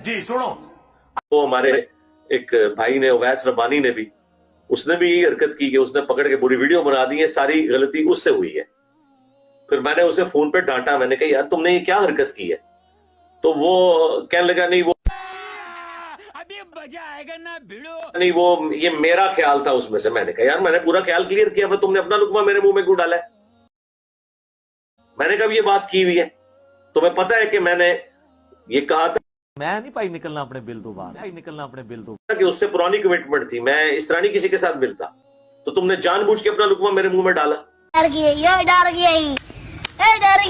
जी सुनो। वो हमारे एक भाई ने, अवैस रब्बानी ने भी, उसने भी यही हरकत की कि उसने पकड़ के पूरी वीडियो बना दी है, सारी गलती उससे हुई है। फिर मैंने उसे फोन पे डांटा, मैंने कहा यार तुमने ये क्या हरकत की है? तो वो कहने लगा नहीं वो अभी मजा आएगा ना भिड़ो, नहीं वो ये मेरा ख्याल था उसमें से। मैंने कहा यार मैंने पूरा ख्याल क्लियर किया, फिर तुमने अपना लुकमा मेरे मुंह में क्यों डाला है? मैंने कब ये बात की हुई है? तुम्हें पता है कि मैंने ये कहा था मैं नहीं पाई निकलना अपने बिल तो बाहर, भाई निकलना अपने बिल तो कि उससे पुरानी कमिटमेंट थी, मैं इस तरह नहीं किसी के साथ मिलता। तो तुमने जानबूझ के अपना लुकमा मेरे मुंह में डाला। डर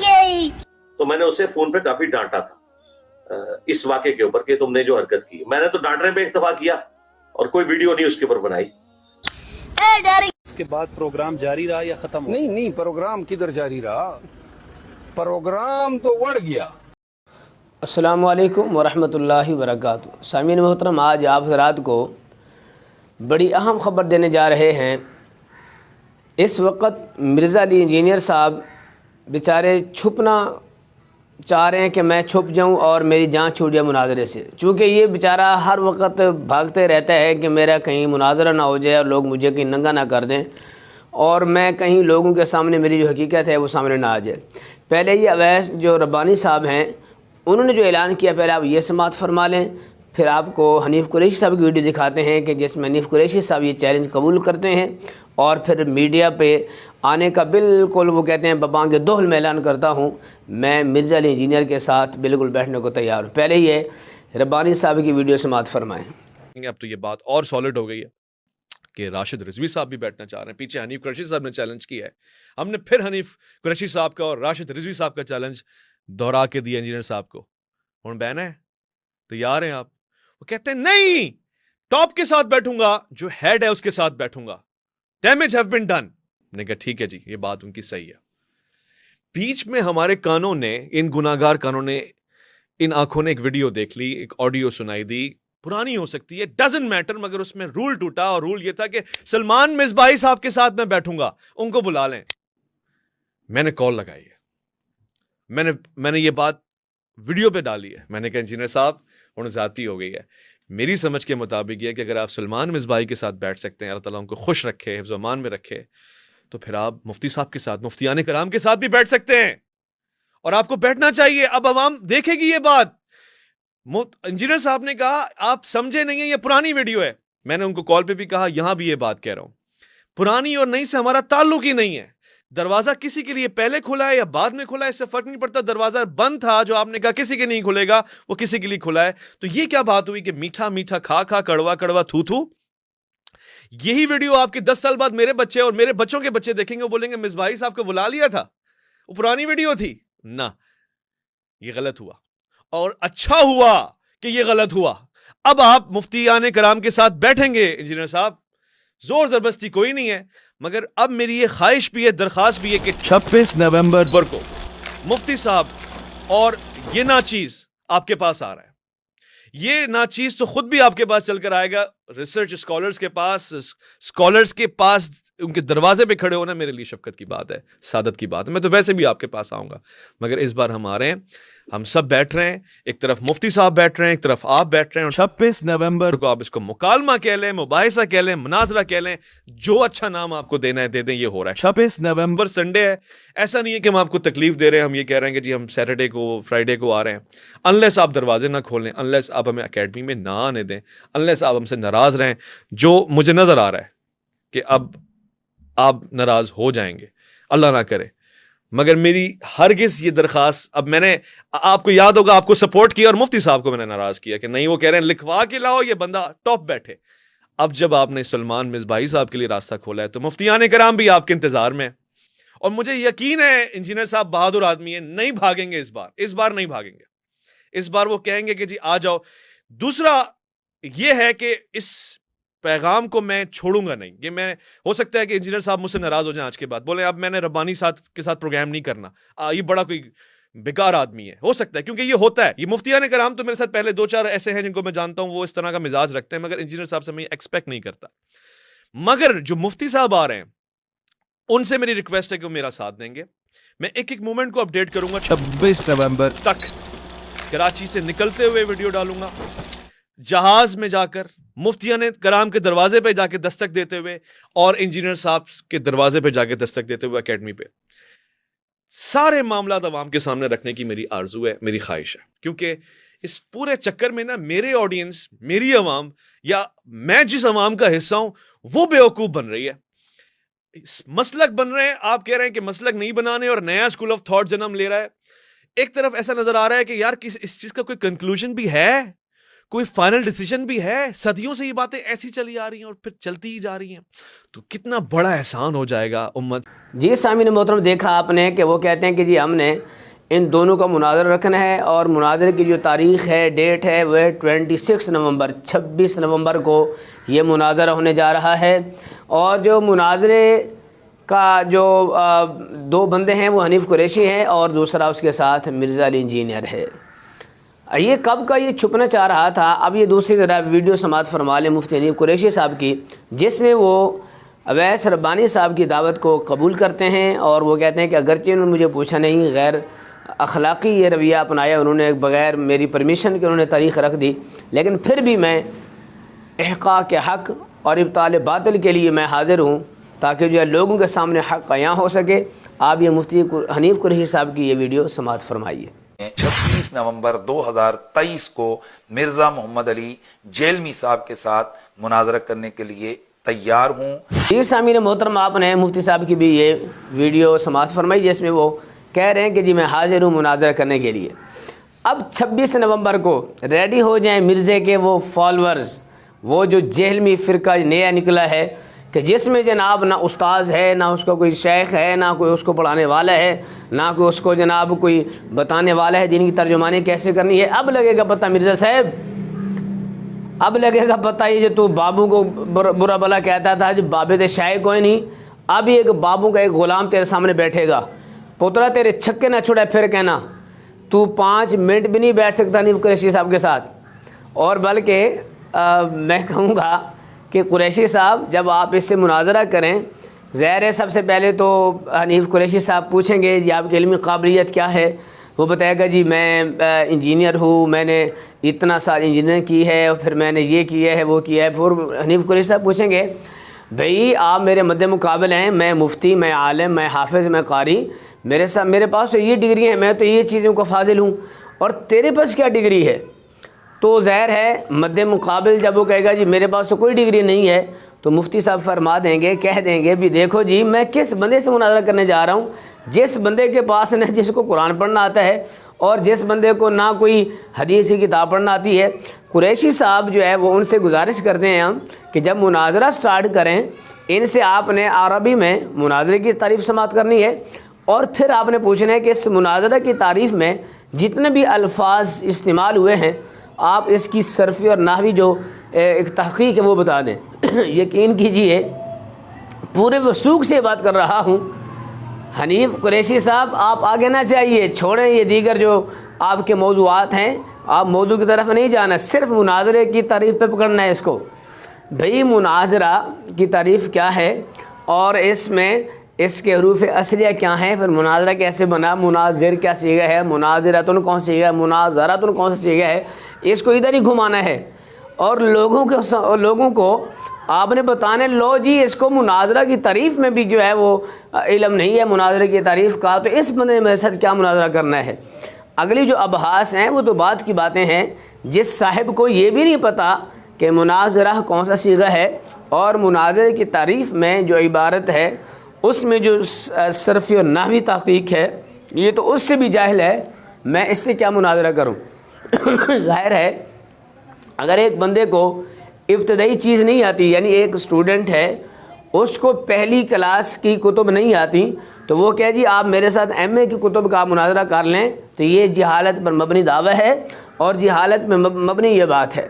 गई। तो मैंने उसे फोन पे काफी डांटा था इस वाक़े के ऊपर कि तुमने जो हरकत की। मैंने तो डांटने पे इत्तेफाक किया और कोई वीडियो नहीं उसके ऊपर बनाई। उसके बाद प्रोग्राम जारी रहा या खत्म हो? नहीं, प्रोग्राम किधर जारी रहा, प्रोग्राम तो बढ़ गया। अस्सलामु अलैकुम वरहमतुल्लाहि वबरकातुहू। सामीन मोहतरम, आज आप हज़रात को बड़ी अहम ख़बर देने जा रहे हैं। इस वक्त मिर्ज़ा अली इंजीनियर साहब बेचारे छुपना चाह रहे हैं कि मैं छुप जाऊं और मेरी जान छूट जाए मुनाजरे से, चूँकि ये बेचारा हर वक्त भागते रहता है कि मेरा कहीं मुनाजरा ना हो जाए और लोग मुझे कहीं नंगा ना कर दें और मैं कहीं लोगों के सामने मेरी जो हकीकत है वो सामने ना आ जाए। पहले ये अवैस जो रब्बानी साहब हैं उन्होंने जो ऐलान किया, पहले आप ये समाअत फरमा लें, फिर आपको हनीफ़ कुरैशी साहब की वीडियो दिखाते हैं कि जिसमें हनीफ़ कुरैशी साहब ये चैलेंज कबूल करते हैं और फिर मीडिया पे आने का बिल्कुल वो कहते हैं बबांग दोहल में ऐलान करता हूँ मैं मिर्ज़ा अली इंजीनियर के साथ बिल्कुल बैठने को तैयार हूँ। पहले ये रब्बानी साहब की वीडियो समाअत फरमाएँ। अब तो ये बात और सॉलिड हो गई है कि राशिद रिजवी साहब भी बैठना चाह रहे हैं। पीछे हनीफ कुरैशी साहब ने चैलेंज किया है, हमने फिर हनीफ कुरैशी साहब का और राशिद रिजवी साहब का चैलेंज दोहरा के दिया इंजीनियर साहब को। हुण बहना है, तैयार हैं आप? वो कहते हैं नहीं, टॉप के साथ बैठूंगा, जो हेड है उसके साथ बैठूंगा, डैमेज हैव बीन डन। मैंने कहा ठीक है जी, ये बात उनकी सही है। बीच में हमारे कानों ने, इन गुनाहगार कानों ने, इन आंखों ने एक वीडियो देख ली, एक ऑडियो सुनाई दी, पुरानी हो सकती है, डजंट मैटर, मगर उसमें रूल टूटा और रूल ये था कि सलमान मिसबाही साहब के साथ मैं बैठूंगा, उनको बुला लें। मैंने कॉल लगाई है, मैंने ये बात वीडियो पे डाली है। मैंने कहा इंजीनियर साहब उन ज़्यादती हो गई है। मेरी समझ के मुताबिक ये कि अगर आप सलमान मिसबाही के साथ बैठ सकते हैं, अल्लाह ताला उनको खुश रखे, हिफ्ज़ अमान में रखे, तो फिर आप मुफ्ती साहब के साथ, मुफ्तियान कराम के साथ भी बैठ सकते हैं और आपको बैठना चाहिए। अब अवाम देखेगी ये बात। इंजीनियर साहब ने कहा आप समझे नहीं है, ये पुरानी वीडियो है। मैंने उनको कॉल पे भी कहा, यहां भी ये बात कह रहा हूं, पुरानी और नई से हमारा ताल्लुक ही नहीं है। दरवाजा किसी के लिए पहले खुला है या बाद में खुला है, इससे फर्क नहीं पड़ता। दरवाजा बंद था, जो आपने कहा किसी के नहीं खुलेगा, वो किसी के लिए खुला है। तो ये क्या बात हुई कि मीठा मीठा खा खा, कड़वा कड़वा थू थू? यही वीडियो आपके 10 साल बाद मेरे बच्चे और मेरे बच्चों के बच्चे देखेंगे, वो बोलेंगे मिसबाही साहब को बुला लिया था, वो पुरानी वीडियो थी ना। ये गलत हुआ और अच्छा हुआ कि ये गलत हुआ। अब आप मुफ्तियान कराम के साथ बैठेंगे इंजीनियर साहब, जोर जबरदस्ती कोई नहीं है, मगर अब मेरी ये ख्वाहिश भी है, दरखास्त भी है कि 26 नवंबर को मुफ्ती साहब और ये नाचीज आपके पास आ रहा है। ये नाचीज तो खुद भी आपके पास चलकर आएगा, रिसर्च स्कॉलर्स के पास उनके दरवाजे पे खड़े होना मेरे लिए शफकत की बात है, सादत की बात है। मैं तो वैसे भी आपके पास आऊंगा, मगर इस बार हम आ रहे हैं, हम सब बैठ रहे हैं, एक तरफ मुफ्ती साहब बैठ रहे हैं, एक तरफ आप बैठ रहे हैं। 26 नवंबर को आप इसको मुकालमा कह लें, मुबाहिसा कह लें, मुनाजरा कह लें, जो अच्छा नाम आपको देना है दे दें। ये हो रहा है 26 नवंबर संडे है। ऐसा नहीं है कि हम आपको तकलीफ दे रहे हैं, हम ये कह रहे हैं कि जी हम सैटरडे को, फ्राइडे को आ रहे हैं। अनलेस आप दरवाजे ना खोलें, अनलेस आप हमें अकेडमी में ना आने दें, अनलेस आप हमसे नाराज रहें, जो मुझे नजर आ रहा है कि अब आप नाराज हो जाएंगे, अल्लाह ना करे। मगर मेरी हरगिज़ ये दरखास्त, अब मैंने आपको याद होगा आपको सपोर्ट किया और मुफ्ती साहब को मैंने नाराज किया कि नहीं, वो कह रहे हैं लिखवा के लाओ, ये बंदा टॉप बैठे। अब जब आपने सलमान मिसबाही साहब के लिए रास्ता खोला है तो मुफ्तियान कराम भी आपके इंतजार में है और मुझे यकीन है इंजीनियर साहब बहादुर आदमी है, नहीं भागेंगे इस बार नहीं भागेंगे। इस बार वो कहेंगे कि जी आ जाओ। दूसरा ये है कि इस पैगाम को मैं छोड़ूंगा नहीं। ये मैं, हो सकता है कि इंजीनियर साहब मुझसे नाराज हो जाए आज के बाद, बोले अब मैंने रब्बानी के साथ प्रोग्राम नहीं करना, ये बड़ा कोई बेकार आदमी है, हो सकता है, क्योंकि ये होता है। ये मुफ्तियान कराम तो मेरे साथ पहले 2-4 ऐसे हैं जिनको मैं जानता हूं, वो इस तरह का मिजाज रखते हैं, मगर इंजीनियर साहब से मैं एक्सपेक्ट नहीं करता। मगर जो मुफ्ती साहब आ रहे हैं उनसे मेरी रिक्वेस्ट है कि वो मेरा साथ देंगे। मैं एक एक मोमेंट को अपडेट करूंगा 26 नवंबर तक। कराची से निकलते हुए वीडियो डालूंगा, जहाज में जाकर मुफ्तियान कराम के दरवाजे पे जाके दस्तक देते हुए और इंजीनियर साहब के दरवाजे पे जाके दस्तक देते हुए एकेडमी पे। सारे मामला अवाम के सामने रखने की मेरी आरजू है, मेरी ख्वाहिश है, क्योंकि इस पूरे चक्कर में ना मेरे ऑडियंस, मेरी अवाम या मैं जिस अवाम का हिस्सा हूं वो बेवकूफ बन रही है। मसलक बन रहे हैं, आप कह रहे हैं कि मसलक नहीं बनाने और नया स्कूल ऑफ थॉट जन्म ले रहा है। एक तरफ ऐसा नजर आ रहा है कि यार इस चीज का कोई कंक्लूजन भी है, कोई फाइनल डिसीजन भी है। सदियों से ये बातें ऐसी चली आ रही हैं और फिर चलती ही जा रही हैं, तो कितना बड़ा एहसान हो जाएगा उम्मत। जी सामीन मोहतरम, देखा आपने कि वो कहते हैं कि जी हमने इन दोनों का मुनाज़रा रखना है और मुनाज़रे की जो तारीख़ है, डेट है, वह 26 नवंबर को ये मुनाज़रा होने जा रहा है। और जो मुनाज़रे का जो दो बंदे हैं वो हनीफ कुरैशी हैं और दूसरा उसके साथ मिर्ज़ा अली इंजीनियर है। ये कब का ये छुपना चाह रहा था। अब ये दूसरी ज़रा वीडियो समात फरमा लें मुफ्ती हनीफ कुरैशी साहब की, जिसमें वो अवैस रब्बानी साहब की दावत को कबूल करते हैं और वो कहते हैं कि अगरचे उन्होंने मुझे पूछा नहीं, गैर अखलाक़ी ये रवैया अपनाया उन्होंने, बग़ैर मेरी परमिशन के उन्होंने तारीख़ रख दी, लेकिन फिर भी मैं इहक़ाक़ हक़ और इब्ताल बातिल के लिए मैं हाज़िर हूँ ताकि जो है लोगों के सामने हक़ अयां हो सके। आप ये मुफ्ती हनीफ कुरैशी साहब की ये वीडियो समात फरमाइए। 26 नवंबर 2023 को मिर्ज़ा मोहम्मद अली जेलमी साहब के साथ मुनाज़रा करने के लिए तैयार हूँ। जी सामीन मोहतरम, आपने मुफ्ती साहब की भी ये वीडियो समात फरमाई जिसमें वो कह रहे हैं कि जी मैं हाजिर हूँ मुनाज़रा करने के लिए। अब 26 नवंबर को रेडी हो जाएं मिर्ज़े के वो फॉलोअर्स, वो जो जेहलमी फ़िरका नया निकला है कि जिसमें जनाब ना उस्ताद है, ना उसका कोई शेख है, ना कोई उसको पढ़ाने वाला है, ना कोई उसको जनाब कोई बताने वाला है दीन की तर्जुमानी कैसे करनी है। अब लगेगा पता मिर्ज़ा साहब, अब लगेगा पता ये जो तू बाबू को बुरा भला कहता था, जो बाबे ते शाये कोई नहीं, अब एक बाबू का एक ग़ुलाम तेरे सामने बैठेगा, पुत्रा तेरे छक्के ना छुड़े, फिर कहना तू 5 मिनट भी नहीं बैठ सकता हनीफ कुरैशी साहब के साथ। और बल्कि मैं कहूँगा कि कुरैशी साहब जब आप इससे मुनाज़रा करें, ज़ाहिर है सबसे पहले तो हनीफ कुरैशी साहब पूछेंगे जी आपकी इल्मी काबिलियत क्या है। वो बताएगा जी मैं इंजीनियर हूँ, मैंने इतना साल इंजीनियरिंग की है और फिर मैंने ये किया है वो किया है। फिर हनीफ कुरैशी साहब पूछेंगे भाई आप मेरे मद्दे मुकाबले हैं, मैं मुफ्ती, मैं आलिम, मैं हाफिज़, मैं कारी, मेरे पास तो ये डिग्री है, मैं तो ये चीज़ों का फाजिल हूँ और तेरे पास क्या डिग्री है। तो ज़ाहिर है मद्दे मुकाबिल जब वो कहेगा जी मेरे पास तो कोई डिग्री नहीं है, तो मुफ्ती साहब फरमा देंगे, कह देंगे भी देखो जी मैं किस बंदे से मुनाज़रा करने जा रहा हूँ, जिस बंदे के पास न जिसको कुरान पढ़ना आता है और जिस बंदे को ना कोई हदीस की किताब पढ़ना आती है। कुरैशी साहब जो है वो उनसे गुजारिश करते हैं हम कि जब मुनाज़रा स्टार्ट करें इनसे आपने अरबी में मुनाज़रे की तारीफ़ समात करनी है और फिर आपने पूछना है कि इस मुनाज़रा की तारीफ़ में जितने भी अल्फाज इस्तेमाल हुए हैं आप इसकी सरफ़ी और नाहवी जो एक तहक़ीक़ है वो बता दें। यकीन कीजिए पूरे वसूख से बात कर रहा हूँ। हनीफ कुरैशी साहब आप आगे ना चाहिए, छोड़ें ये दीगर जो आपके मौज़ूआत हैं, आप मौजू की तरफ नहीं जाना, सिर्फ मुनाज़रे की तारीफ़ पे पकड़ना है इसको। भाई मुनाज़रा की तारीफ़ क्या है और इसमें इसके हरूफ असलिया क्या हैं, फिर मुनाज़रा कैसे बना, मुनाज़िर क्या सीगा है, मुनाज़रतुन कौन सीगा है, मुनाज़रतुन कौन सा सीगा है, इसको इधर ही घुमाना है और लोगों को आपने बताने लो जी इसको मुनाज़रा की तारीफ़ में भी जो है वो इल्म नहीं है मुनाज़रे की तारीफ़ का, तो इस बंदे ने मेरे साथ क्या मुनाज़रा करना है। अगली जो अबहास हैं वो तो बात की बातें हैं, जिस साहिब को ये भी नहीं पता कि मुनाज़रा कौन सा सीगा है और मुनाज़रे की तारीफ़ में जो इबारत है उसमें जो सरफ़ी और नाहवी तहक़ीक़ है ये तो उससे भी जाहिल है, मैं इससे क्या मुनाज़रा करूँ। ज़ाहिर है अगर एक बंदे को इब्तदाई चीज़ नहीं आती, यानी एक स्टूडेंट है उसको पहली क्लास की कुतुब नहीं आती, तो वो कहे जी आप मेरे साथ एमए की कुतुब का मुनाज़रा कर लें, तो ये जहालत पर मबनी दावा है और जहालत में मबनी ये बात है।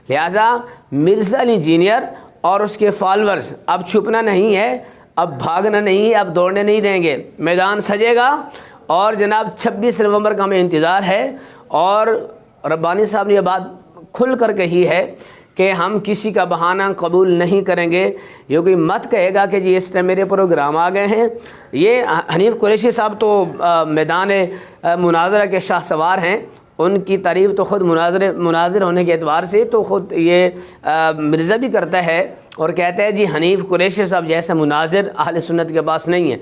लिहाजा मिर्ज़ा अली इंजीनियर और उसके फॉलोअर्स अब छुपना नहीं है, अब भागना नहीं है, अब दौड़ने नहीं देंगे, मैदान सजेगा और जनाब 26 नवंबर का हमें इंतज़ार है। और रब्बानी साहब ने यह बात खुल कर कही है कि हम किसी का बहाना कबूल नहीं करेंगे। ये कोई मत कहेगा कि जी इस टाइम मेरे प्रोग्राम आ गए हैं। ये हनीफ कुरैशी साहब तो मैदान मुनाज़रा के शाह सवार हैं, ان کی تعریف تو خود مناظر ہونے کے اعتبار سے تو خود یہ مرزا بھی کرتا ہے اور کہتا ہے جی حنیف قریشی صاحب جیسا مناظر اہل سنت کے پاس نہیں ہے.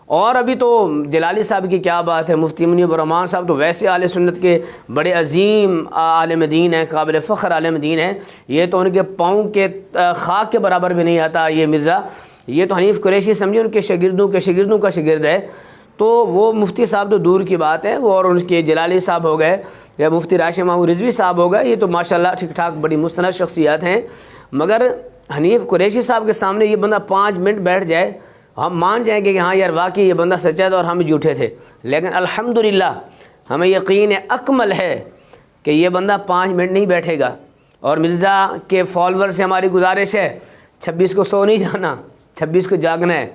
اور ابھی تو جلالی صاحب کی کیا بات ہے, مفتی منیب الرحمان صاحب تو ویسے اہل سنت کے بڑے عظیم عالم دین ہیں, قابل فخر عالم دین ہیں. یہ تو ان کے پاؤں کے خاک کے برابر بھی نہیں آتا یہ مرزا. یہ تو حنیف قریشی سمجھے ان کے شاگردوں کا شاگرد ہے. تو وہ مفتی صاحب تو دور کی بات ہے, وہ اور ان کے جلالی صاحب ہو گئے یا مفتی راشد محمود رضوی صاحب ہو گئے, یہ تو ماشاءاللہ ٹھیک ٹھاک بڑی مستند شخصیات ہیں. مگر حنیف قریشی صاحب کے سامنے یہ بندہ 5 منٹ بیٹھ جائے, ہم مان جائیں گے کہ ہاں یار واقعی یہ بندہ سچا تھا اور ہم جھوٹے تھے. لیکن الحمدللہ ہمیں یقین اکمل ہے کہ یہ بندہ 5 منٹ نہیں بیٹھے گا. اور مرزا کے فالوور سے ہماری گزارش ہے 26 کو سو نہیں جانا, 26 کو جاگنا ہے,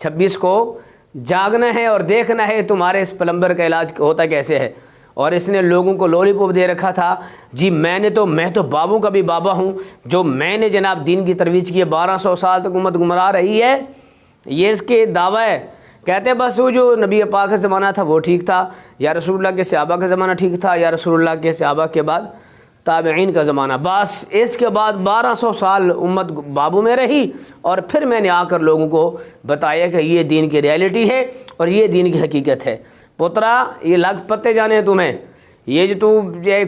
26 کو جاگنا ہے اور دیکھنا ہے تمہارے اس پلمبر کا علاج ہوتا کیسے ہے. اور اس نے لوگوں کو لولی پاپ دے رکھا تھا جی میں تو بابوں کا بھی بابا ہوں, جو میں نے جناب دین کی ترویج کی ہے. 1200 سال تک امت گمراہ رہی ہے, یہ اس کے دعویٰ ہے. کہتے ہیں بس وہ جو نبی پاک کا زمانہ تھا وہ ٹھیک تھا, یا رسول اللہ کے صحابہ کا زمانہ ٹھیک تھا, یا رسول اللہ کے صحابہ کے بعد تابعین کا زمانہ, بس اس کے بعد 1200 سال امت بابو میں رہی. اور پھر میں نے آ کر لوگوں کو بتایا کہ یہ دین کی ریالٹی ہے اور یہ دین کی حقیقت ہے. پترا یہ لگ پتے جانے ہیں تمہیں, یہ جو تو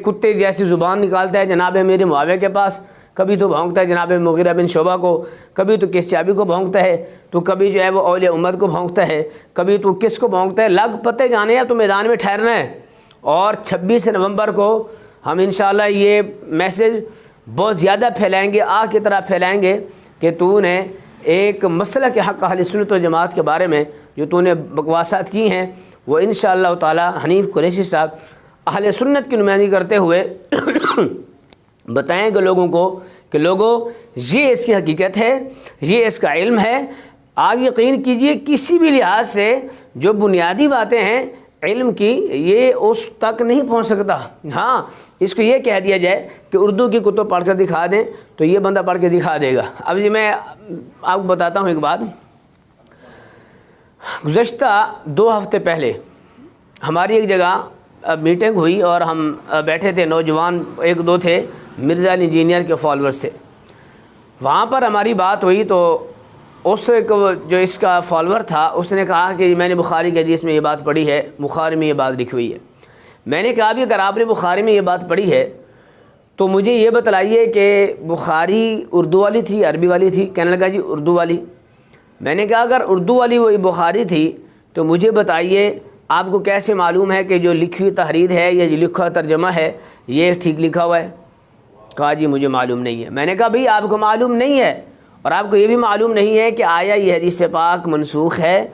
کتے جیسی زبان نکالتا ہے جناب میرے معاویہ کے پاس, کبھی تو بھونکتا ہے جناب مغیرہ بن شعبہ کو, کبھی تو کس چابی کو بھونکتا ہے, تو کبھی جو ہے وہ اولیاء امت کو بھونکتا ہے, کبھی تو کس کو بھونکتا ہے. لگ پتے جانے ہیں تو میدان میں ٹھہرنا ہے. اور 26 نومبر کو ہم انشاءاللہ یہ میسج بہت زیادہ پھیلائیں گے, آگ کی طرح پھیلائیں گے کہ تو نے ایک مسئلہ کے حق اہل سنت و جماعت کے بارے میں جو تو نے بکواسات کی ہیں وہ انشاءاللہ تعالی حنیف قریشی صاحب اہل سنت کی نمائندگی کرتے ہوئے بتائیں گے لوگوں کو کہ لوگوں یہ اس کی حقیقت ہے, یہ اس کا علم ہے. آپ یقین کیجئے کسی بھی لحاظ سے جو بنیادی باتیں ہیں علم کی یہ اس تک نہیں پہنچ سکتا. ہاں اس کو یہ کہہ دیا جائے کہ اردو کی کتب پڑھ کر دکھا دیں تو یہ بندہ پڑھ کے دکھا دے گا. اب جی میں آپ کو بتاتا ہوں ایک بات. گزشتہ 2 ہفتے پہلے ہماری ایک جگہ میٹنگ ہوئی اور ہم بیٹھے تھے, نوجوان 1-2 تھے, مرزا انجینئر کے فالوورز تھے. وہاں پر ہماری بات ہوئی تو اس جو اس کا فالوور تھا اس نے کہا کہ میں نے بخاری کی حدیث میں یہ بات پڑھی ہے, بخاری میں یہ بات لکھی ہوئی ہے. میں نے کہا بھی اگر آپ نے بخاری میں یہ بات پڑھی ہے تو مجھے یہ بتلائیے کہ بخاری اردو والی تھی عربی والی تھی. کہنے لگا جی اردو والی. میں نے کہا اگر اردو والی وہی بخاری تھی تو مجھے بتائیے آپ کو کیسے معلوم ہے کہ جو لکھی ہوئی تحریر ہے یا جو لکھا ترجمہ ہے یہ ٹھیک لکھا ہوا ہے. کہا جی مجھے معلوم نہیں ہے. میں نے کہا بھئی آپ کو معلوم نہیں ہے اور آپ کو یہ بھی معلوم نہیں ہے کہ آیا یہ حدیث پاک منسوخ ہے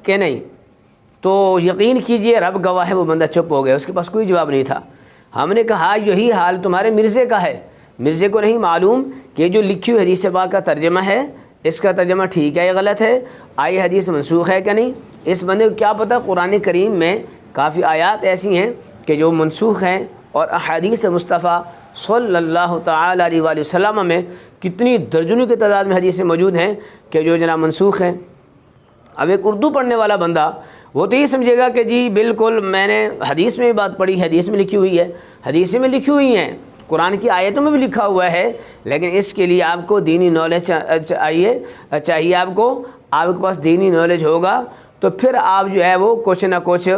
کہ نہیں, تو یقین کیجئے رب گواہ ہے وہ بندہ چپ ہو گیا, اس کے پاس کوئی جواب نہیں تھا. ہم نے کہا یہی حال تمہارے مرزے کا ہے, مرزے کو نہیں معلوم کہ جو لکھی ہوئی حدیث پاک کا ترجمہ ہے اس کا ترجمہ ٹھیک ہے یا غلط ہے, آئی حدیث منسوخ ہے کہ نہیں. اس بندے کو کیا پتہ قرآن کریم میں کافی آیات ایسی ہیں کہ جو منسوخ ہیں اور احادیث مصطفیٰ صلی اللہ تعالی علیہ وآلہ وسلم میں کتنی درجنوں کی تعداد میں حدیثیں موجود ہیں کہ جو جناب منسوخ ہیں. اب ایک اردو پڑھنے والا بندہ وہ تو یہ سمجھے گا کہ جی بالکل میں نے حدیث میں بھی بات پڑھی, حدیث میں لکھی ہوئی ہے, حدیثیں میں لکھی ہوئی ہیں, قرآن کی آیتوں میں بھی لکھا ہوا ہے, لیکن اس کے لیے آپ کو دینی نالج چاہیے. آپ کے پاس دینی نالج ہوگا تو پھر آپ جو ہے وہ کچھ نہ کچھ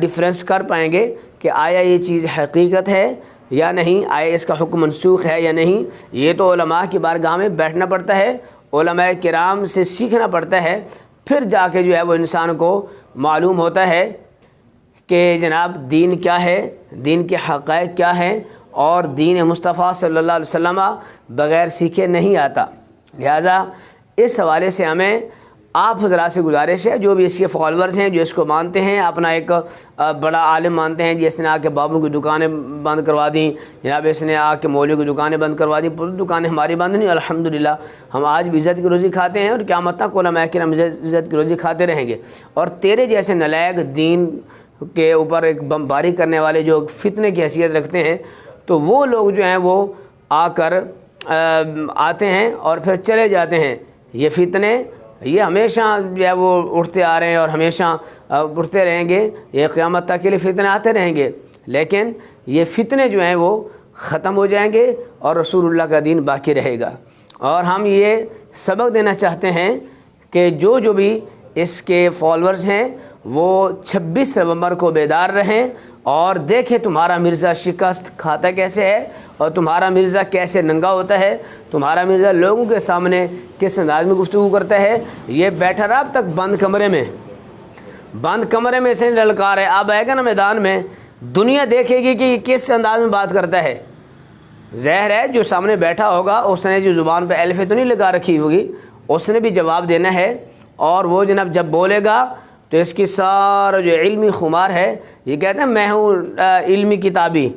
ڈفرینس کر پائیں گے کہ آیا یہ چیز حقیقت ہے یا نہیں, آیا اس کا حکم منسوخ ہے یا نہیں. یہ تو علماء کی بارگاہ میں بیٹھنا پڑتا ہے, علماء کرام سے سیکھنا پڑتا ہے, پھر جا کے جو ہے وہ انسان کو معلوم ہوتا ہے کہ جناب دین کیا ہے, دین کے حقائق کیا ہیں, اور دین مصطفیٰ صلی اللہ علیہ وسلم بغیر سیکھے نہیں آتا. لہٰذا اس حوالے سے ہمیں آپ حضرات سے گزارش ہے جو بھی اس کے فالورز ہیں, جو اس کو مانتے ہیں, اپنا ایک بڑا عالم مانتے ہیں, جس نے آ کے بابوں کی دکانیں بند کروا دیں, جناب اس نے آ کے مولوی کی دکانیں بند کروا دیں, پوری دکانیں ہماری بند نہیں. الحمدللہ ہم آج بھی عزت کی روزی کھاتے ہیں اور قیامت تک علماء کرام عزت کی روزی کھاتے رہیں گے. اور تیرے جیسے نلائق دین کے اوپر ایک بمباری کرنے والے جو فتنے کی حیثیت رکھتے ہیں تو وہ لوگ جو ہیں وہ آ کر آتے ہیں اور پھر چلے جاتے ہیں. یہ فتنے یہ ہمیشہ جو ہے وہ اٹھتے آ رہے ہیں اور ہمیشہ اٹھتے رہیں گے, یہ قیامت تک کے لیے فتنے آتے رہیں گے. لیکن یہ فتنے جو ہیں وہ ختم ہو جائیں گے اور رسول اللہ کا دین باقی رہے گا۔ اور ہم یہ سبق دینا چاہتے ہیں کہ جو بھی اس کے فالورز ہیں وہ 26 نومبر کو بیدار رہیں اور دیکھیں تمہارا مرزا شکست کھاتا کیسے ہے اور تمہارا مرزا کیسے ننگا ہوتا ہے، تمہارا مرزا لوگوں کے سامنے کس انداز میں گفتگو کرتا ہے۔ یہ بیٹھا رہا اب تک بند کمرے میں سے للکار ہے، اب آئے گا نا میدان میں، دنیا دیکھے گی کہ یہ کس انداز میں بات کرتا ہے۔ ظاہر ہے جو سامنے بیٹھا ہوگا اس نے جو زبان پہ الف تو نہیں لگا رکھی ہوگی، اس نے بھی جواب دینا ہے، اور وہ جناب جب بولے گا تو اس کی سارا جو علمی خمار ہے، یہ کہتے ہیں میں ہوں علمی کتابی،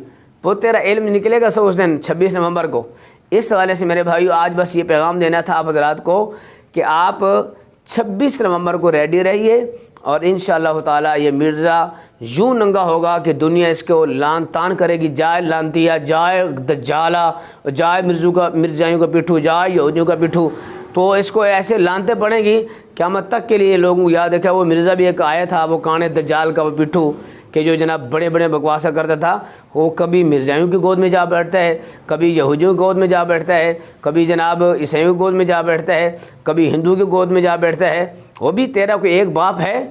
وہ تیرا علم نکلے گا سب اس دن 26 نومبر کو۔ اس حوالے سے میرے بھائیو آج بس یہ پیغام دینا تھا آپ حضرات کو کہ آپ 26 نومبر کو ریڈی رہیے، اور انشاءاللہ تعالیٰ یہ مرزا یوں ننگا ہوگا کہ دنیا اس کو لان تان کرے گی، جائے لانتیا، جائے دجالہ، جائے مرزائیوں کا پٹھو، جائے یہودیوں کا پٹھو، تو اس کو ایسے لانتے پڑیں گی قیامت تک کے لیے۔ لوگوں کو یاد رکھا وہ مرزا بھی ایک آیا تھا، وہ کانے دجال کا وہ پٹھو کہ جو جناب بڑے بڑے بکواسا کرتا تھا، وہ کبھی مرزائیوں کی گود میں جا بیٹھتا ہے، کبھی یہودیوں کی گود میں جا بیٹھتا ہے، کبھی جناب عیسائیوں کی گود میں جا بیٹھتا ہے، کبھی ہندو کی گود میں جا بیٹھتا ہے۔ وہ بھی تیرا کوئی ایک باپ ہے،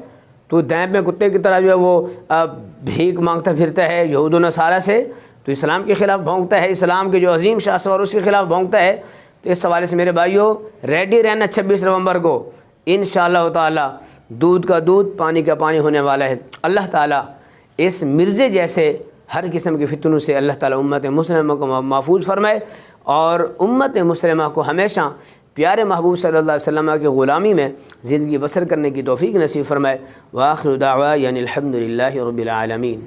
تو دینب میں کتے کی طرح جو ہے وہ بھیک مانگتا پھرتا ہے یہود و نصارہ سے، تو اسلام کے خلاف بھونکتا ہے، اسلام کے جو عظیم شاہسوار اس کے خلاف بھونکتا ہے۔ تو اس حوالے سے میرے بھائیوں ریڈی رہنا 26 نومبر کو، انشاءاللہ تعالی دودھ کا دودھ پانی کا پانی ہونے والا ہے۔ اللہ تعالیٰ اس مرزے جیسے ہر قسم کے فتنوں سے اللہ تعالیٰ امت مسلمہ کو محفوظ فرمائے، اور امت مسلمہ کو ہمیشہ پیارے محبوب صلی اللہ علیہ وسلم کی غلامی میں زندگی بسر کرنے کی توفیق نصیب فرمائے۔ وآخر دعویٰ یعنی الحمدللہ رب العالمین۔